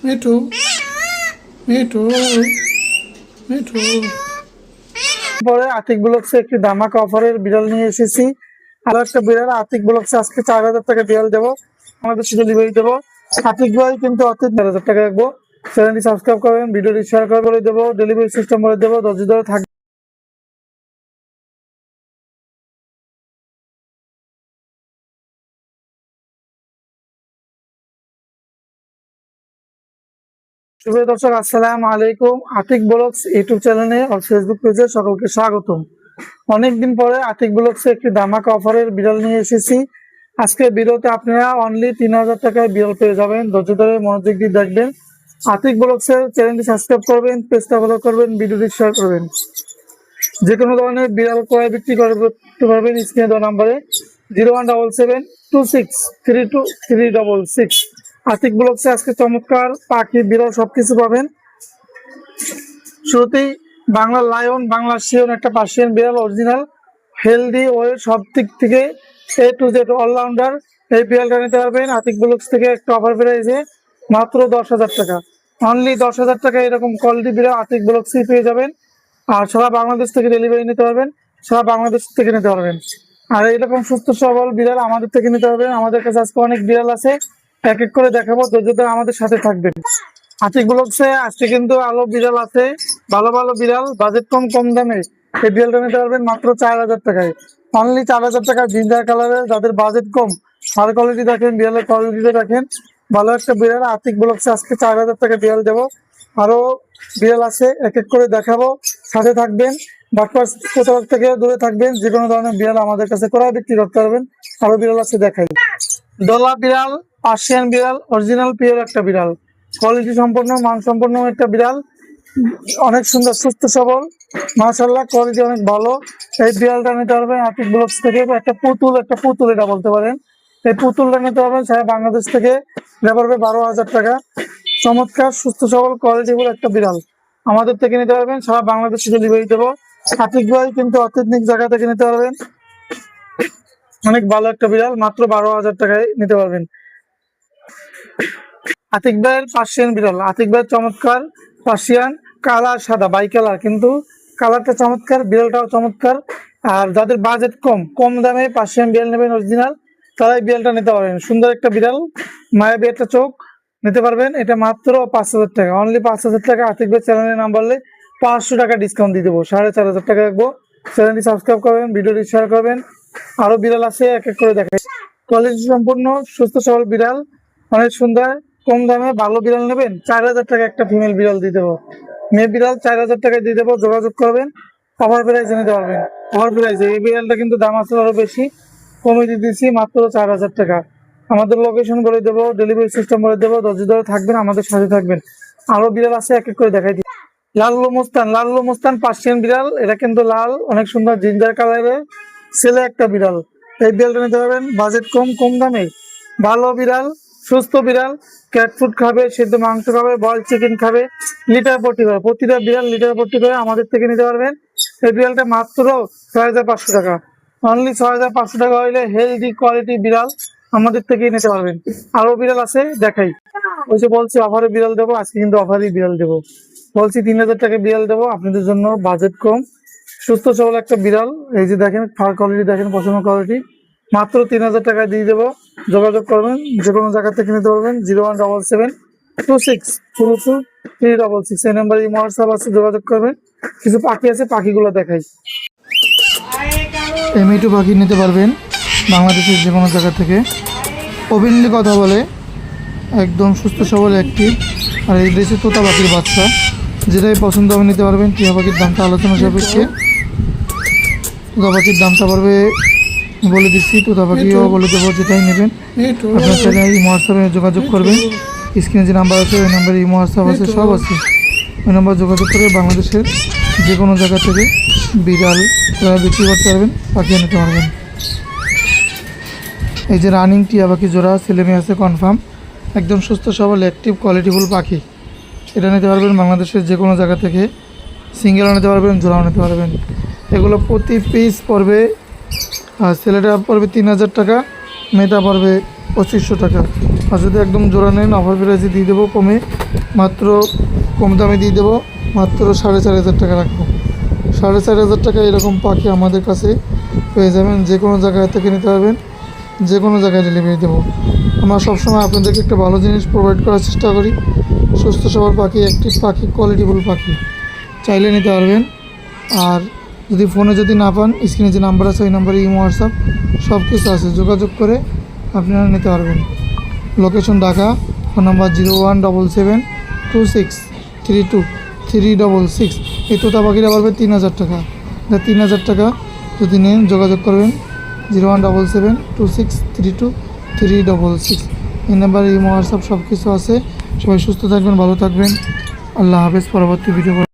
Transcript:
মিঠু মিঠু মিঠু। পরে আতিক ব্লগসে একটি ধামাকা অফারের বিড়াল নিয়ে এসেছি। আরো একটা বিড়াল আতিক ব্লগসে আজকে 4,000 টাকা বিড়াল দেবো, আমাদের সাথে ডেলিভারি দেবো। আতিক ভাই কিন্তু অর্থাৎ 4,000 টাকা রাখবো। চ্যানেলটি সাবস্ক্রাইব করবেন, ভিডিওটি শেয়ার করে দেবো, ডেলিভারি সিস্টেম করে দেবো, 10 ধরে থাকবে। শুভ দর্শক, আসসালামু আলাইকুম। আতিক ব্লগস ইউটিউব চ্যানেলে আর ফেসবুক পেজে সকলকে স্বাগতম। অনেকদিন পরে আতিক ব্লগসে একটি ধামাকা অফারের বিড়াল নিয়ে এসেছি। আজকে ভিডিওতে আপনারা অনলি 3,000 টাকায় বিড়াল পেয়ে যাবেন। ধৈর্য ধরে মনোযোগ দিয়ে দেখবেন। আতিক ব্লগসের চ্যানেলটি সাবস্ক্রাইব করবেন, পেজটা ফলো করবেন, ভিডিওটি শেয়ার করবেন। যে কোনো ধরনের বিড়াল ক্রয় বিক্রি করতে পারবেন স্ক্রিনে দেওয়া নাম্বারে 0177263236। আতিক ব্লগসে আজকে চমৎকার পাখি, বিড়াল সবকিছু পাবেন। শুরুতেই বাংলা লায়ন, বাংলা শিয়ন, একটা পার্সিয়ান বিড়াল, অরিজিনাল হেলদি ওয়েট, সব দিক থেকে A to Z অলরাউন্ডার। এই বিড়ালটা নিতে পারবেন আতিক ব্লগস থেকে একটা অফার প্রাইসে মাত্র 10,000 টাকা। অনলি 10,000 টাকা এরকম কোয়ালিটি বিড়াল আতিক ব্লগসই পেয়ে যাবেন। আর সারা বাংলাদেশ থেকে ডেলিভারি নিতে পারবেন, সারা বাংলাদেশ থেকে নিতে পারবেন। আর এরকম সুস্থ সবল বিড়াল আমাদের থেকে নিতে পারবেন। আমাদের কাছে আজকে অনেক বিড়াল আছে, এক এক করে দেখাবো, ধৈর্য ধরে আমাদের সাথে থাকবেন। আতিক ব্লগসে আজকে কিন্তু আলো বিড়াল আছে, ভালো ভালো বিড়াল, বাজেট কম দামে এই বিড়ালটা নিতে পারবেন মাত্র 4,000 টাকায়। অনলি 4,000 টাকা, জিঞ্জার কালারের, যাদের বাজেট কম, আর কোয়ালিটি দেখেন, বিড়ালের কোয়ালিটিটা দেখেন, ভালো একটা বিড়াল। আতিক ব্লগসে আজকে 4,000 টাকা বিড়াল দেবো। আরো বিড়াল আছে, এক এক করে দেখাবো, সাথে থাকবেন। বাটপার প্রচার থেকে দূরে থাকবেন। যে কোনো ধরনের বিড়াল আমাদের কাছে ক্রয় বিক্রি করতে পারবেন। আরো বিড়াল আছে দেখাই। ডলা বিড়াল, পার্সিয়ান বিড়াল, অরিজিনাল পিওর একটা বিড়াল, কোয়ালিটি সম্পন্ন, মানসম্পন্ন একটা বিড়াল, অনেক সুন্দর, সুস্থ সবল, মাশাআল্লাহ, কোয়ালিটি অনেক ভালো। এই বিড়ালটা নিতে পারবেন আতিক ব্লগস থেকে। একটা পুতুল এটা বলতে পারেন। এই পুতুলটা নিতে পারবেন সারা বাংলাদেশ থেকে, এটা পড়বে 12,000 টাকা। চমৎকার, সুস্থ সবল, কোয়ালিটিফুল একটা বিড়াল আমাদের থেকে নিতে পারবেন, সারা বাংলাদেশে ডেলিভারি দেবো। আতিক ভাই কিন্তু অত্যাধুনিক জায়গা থেকে নিতে পারবেন। অনেক ভালো একটা বিড়াল, মাত্র 12,000 টাকায় নিতে পারবেন। আতিক ভাইয়ের পার্সিয়ান বিড়াল, আতিক ভাইয়ের চমৎকার পার্সিয়ান, কালার সাদা, বাই কালার, কিন্তু কালারটা চমৎকার, বিড়ালটাও চমৎকার। আর যাদের বাজেট কম দামে পার্সিয়ান বিড়াল নেবেন অরিজিনাল, তারা এই বিড়ালটা নিতে পারবেন। সুন্দর একটা বিড়াল, মায়াবী একটা চোখ, নিতে পারবেন। এটা মাত্র 5,000 টাকা, অনলি 5,000 টাকা। আতিক ভাই চ্যানেলের নাম বললে 500 টাকা ডিসকাউন্ট দিয়ে দেবো, 4,500 টাকা রাখবো। চ্যানেলটি সাবস্ক্রাইব করবেন, ভিডিওটি শেয়ার করবেন। আরো বিড়াল আছে, এক এক করে দেখাই। কোয়ালিটি সম্পূর্ণ, সুস্থ সবল বিড়াল, অনেক সুন্দর, কম দামে ভালো বিড়াল নেবেন, 4,000 টাকা একটা ফিমেল বিড়াল দিয়ে দেবো। মেয়ে বিড়াল 4,000 টাকায় দিয়ে দেবো, যোগাযোগ করবেন। অফার প্রাইসে নিতে পারবেন, অফার প্রাইসে। এই বিড়ালটা কিন্তু দাম আছে আরো বেশি, কমে দিয়ে দিচ্ছি মাত্র 4,000 টাকা। আমাদের লোকেশন বলে দেবো, ডেলিভারি সিস্টেম বলে দেবো, 10 ধরে থাকবেন, আমাদের সাথে থাকবেন। আরো বিড়াল আছে, এক এক করে দেখাই দিই। লাল্লু মুস্তান পার্সিয়ান বিড়াল, এটা কিন্তু লাল, অনেক সুন্দর, জিঞ্জার কালারের, ছেলে একটা বিড়াল। এই বিড়ালটা নিতে পারবেন, বাজেট কম দামে, ভালো বিড়াল, সুস্থ বিড়াল, ক্যাট ফুড খাবে, সেদ্ধ মাংস খাবে, বয়েল চিকেন খাবে, লিটার পট্টি করে, প্রতিটা বিড়াল লিটার পট্টি করে আমাদের থেকে নিতে পারবেন। এই বিড়ালটা মাত্র 6,500 টাকা, অনলি 6,500 টাকা হইলে হেলদি কোয়ালিটি বিড়াল আমাদের থেকে নিতে পারবেন। আরো বিড়াল আছে দেখাই। ওই যে বলছি অফারে বিড়াল দেবো, আজকে কিন্তু অফারই বিড়াল দেবো। বলছি 3,000 টাকা বিড়াল দেবো আপনাদের জন্য, বাজেট কম, সুস্থ সবল একটা বিড়াল। এই যে দেখেন, ফার কোয়ালিটি দেখেন, পছন্দ কোয়ালিটি, মাত্র 3,000 টাকায় দিয়ে দেবো। যোগাযোগ করবেন, যে কোনো জায়গা থেকে নিতে পারবেন। 017726222366 এই নাম্বারে হোয়াটসঅ্যাপ আছে, যোগাযোগ করবেন। কিছু পাখি আছে, পাখিগুলো দেখাই। এমইটু পাখি নিতে পারবেন বাংলাদেশের যে কোনো জায়গা থেকে, ওপেনলি কথা বলে, একদম সুস্থ সবল অ্যাক্টিভ। আর এই দেশে তোতা পাখির বাচ্চা, যেটাই পছন্দ হবে নিতে পারবেন। টিয়া পাখির দামটা আলোচনা সাপেক্ষে, তোতা পাখির দামটা পড়বে বলে দিচ্ছি, তোতা পাখিও বলে দেবো, যেটাই নেবেন আপনার সাথে এই হোয়াটসঅ্যাপে যোগাযোগ করবেন। স্ক্রিনে যে নাম্বার আছে ওই নাম্বারে এই হোয়াটসঅ্যাপ আছে, সব আছে, ওই নাম্বার যোগাযোগ করে বাংলাদেশের যে কোনো জায়গা থেকে বিড়াল বিক্রি করতে পারবেন, পাখি নিতে পারবেন। এই যে রানিং টিয়া পাখি জোড়া, ছেলে মেয়ে আছে কনফার্ম, একদম সুস্থ সবল অ্যাক্টিভ কোয়ালিটিফুল পাখি। এটা নিতে পারবেন বাংলাদেশের যে কোনো জায়গা থেকে, সিঙ্গেলও নিতে পারবেন, জোড়াও নিতে পারবেন। এগুলো প্রতি পিস পড়বে, আর ছেলেটা পড়বে 3,000 টাকা, মেয়েটা পড়বে 2,500 টাকা। আর যদি একদম জোড়া নেন অফার প্রাইসে দিয়ে দেবো কমে, মাত্র কম দামে দিয়ে দেবো, মাত্র 4,500 টাকা রাখবো। 4,500 টাকা এরকম পাখি আমাদের কাছে পেয়ে যাবেন, যে কোনো জায়গায় থেকে নিতে পারবেন, যে কোনো জায়গায় ডেলিভারি দেবো। আমরা সবসময় আপনাদেরকে একটা ভালো জিনিস প্রোভাইড করার চেষ্টা করি। সুস্থ সবল পাখি, অ্যাক্টিভ পাখি, কোয়ালিটিফুল পাখি চাইলে নিতে পারবেন। আর যদি ফোনে যদি না পান, স্ক্রিনে যে নাম্বার আছে ওই নাম্বারে ইমো, হোয়াটসঅ্যাপ সব কিছু আছে, যোগাযোগ করে আপনারা নিতে পারবেন। Location Dhaka, phone number 0177263236। এই তোতা পাখিটা পারবে 3,000 টাকা। 3,000 টাকা যদি নেন যোগাযোগ করবেন 0177263236। এই নাম্বারে ইমো, হোয়াটসঅ্যাপ সব কিছু আছে। সবাই সুস্থ থাকবেন, ভালো থাকবেন। আল্লাহ হাফেজ। পরবর্তী ভিডিও